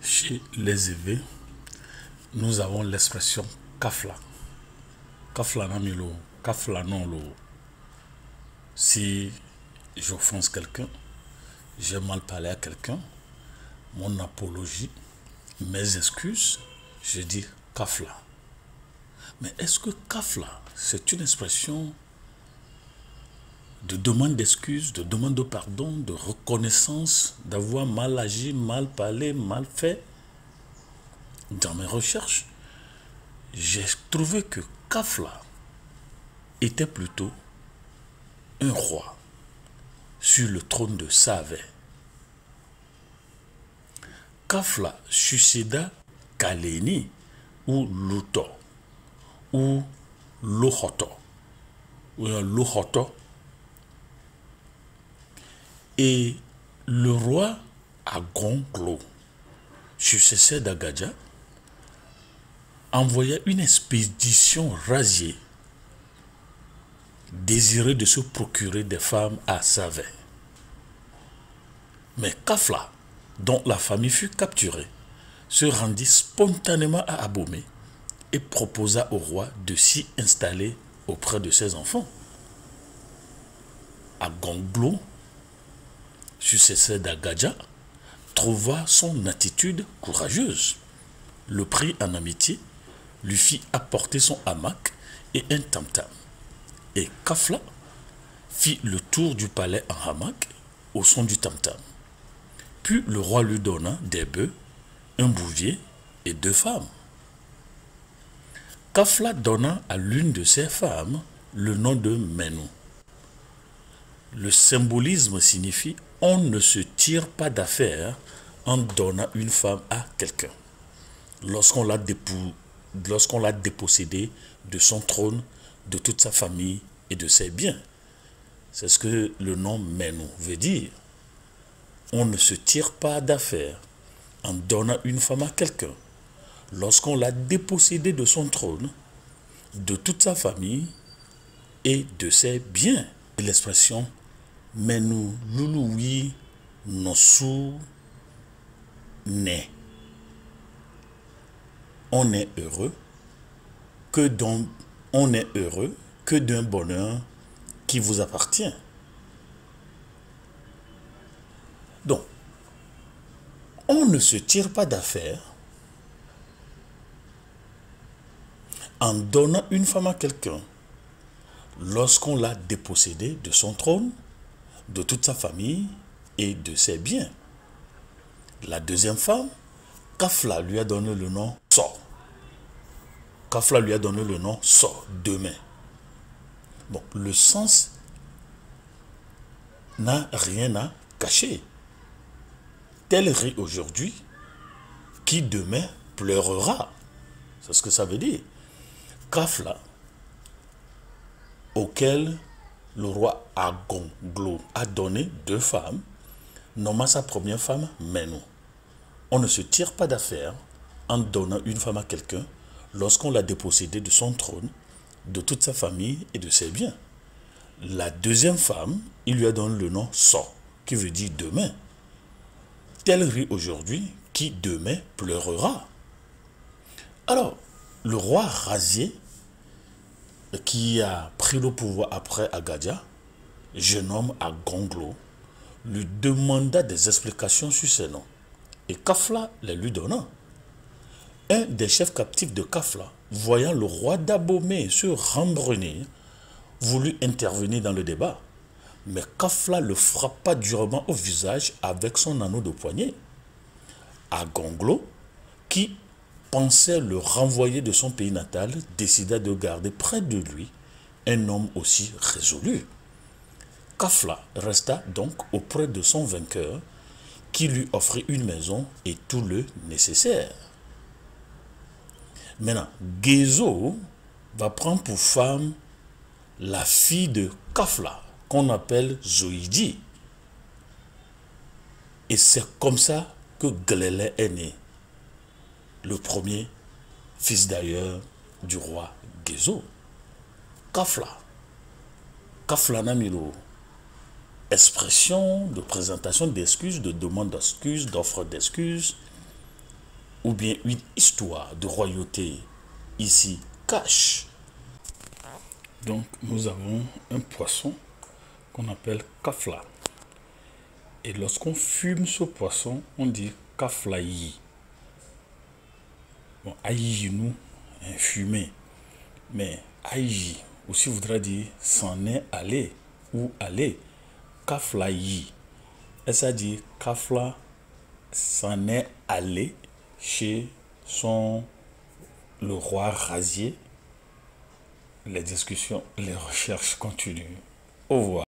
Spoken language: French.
Chez les Évé, nous avons l'expression kafla. Kafla namilo, kafla non lo. Si j'offense quelqu'un, j'ai mal parlé à quelqu'un, mon apologie, mes excuses, je dis kafla. Mais est-ce que kafla, c'est une expression de demande d'excuses, de demande de pardon, de reconnaissance, d'avoir mal agi, mal parlé, mal fait? Dans mes recherches, j'ai trouvé que Kafla était plutôt un roi sur le trône de Save. Kafla succéda Kaleni ou Luto ou Lohoto ou un Lohoto. Et le roi Agonglo, successeur d'Agadja, envoya une expédition rasiée, désirée de se procurer des femmes à Save. Mais Kafla, dont la famille fut capturée, se rendit spontanément à Abomey et proposa au roi de s'y installer auprès de ses enfants. Agonglo, successeur d'Agadja, trouva son attitude courageuse, le prit en amitié, lui fit apporter son hamac et un tam-tam. Et Kafla fit le tour du palais en hamac au son du tam-tam. Puis le roi lui donna des bœufs, un bouvier et 2 femmes. Kafla donna à l'une de ses femmes le nom de Menou. Le symbolisme signifie « on ne se tire pas d'affaire en donnant une femme à quelqu'un » lorsqu'on l'a dépossédé de son trône, de toute sa famille et de ses biens. C'est ce que le nom Menou veut dire. On ne se tire pas d'affaire en donnant une femme à quelqu'un lorsqu'on l'a dépossédé de son trône, de toute sa famille et de ses biens. L'expression Menou Louloui Nossou Né. On est heureux que d'un bonheur qui vous appartient. Donc, on ne se tire pas d'affaire en donnant une femme à quelqu'un lorsqu'on l'a dépossédé de son trône, de toute sa famille et de ses biens. La deuxième femme, Kafla lui a donné le nom So. Kafla lui a donné le nom So, demain. Bon, le sens n'a rien à cacher. Tel rit aujourd'hui, qui demain pleurera. C'est ce que ça veut dire. Kafla, auquel le roi Agonglo a donné 2 femmes, nomma sa première femme Menou. On ne se tire pas d'affaire en donnant une femme à quelqu'un lorsqu'on l'a dépossédé de son trône, de toute sa famille et de ses biens. La deuxième femme, il lui a donné le nom So, qui veut dire demain. Tel rit aujourd'hui, qui demain pleurera. Alors, le roi Rasier, qui a pris le pouvoir après Agadja, jeune homme Agonglo, lui demanda des explications sur ses noms. Et Kafla les lui donna. Un des chefs captifs de Kafla, voyant le roi d'Abomey se rembrunir, voulut intervenir dans le débat. Mais Kafla le frappa durement au visage avec son anneau de poignet. Agonglo, qui pensait le renvoyer de son pays natal, décida de garder près de lui un homme aussi résolu. Kafla resta donc auprès de son vainqueur, qui lui offrit une maison et tout le nécessaire. Maintenant, Gezo va prendre pour femme la fille de Kafla, qu'on appelle Zoïdi. Et c'est comme ça que Glélé est né, le premier fils d'ailleurs du roi Gezo. Kafla. Kafla Namilo. Expression de présentation d'excuses, de demande d'excuses, d'offre d'excuses, ou bien une histoire de royauté ici cache. Donc nous avons un poisson qu'on appelle kafla. Et lorsqu'on fume ce poisson, on dit kaflaï. Bon, aïe, nous, fumé. Mais aïe aussi voudra dire s'en est allé ou aller. Kaflaï. Et ça dit kafla s'en est allé chez le roi rasier. Les discussions, les recherches continuent. Au revoir.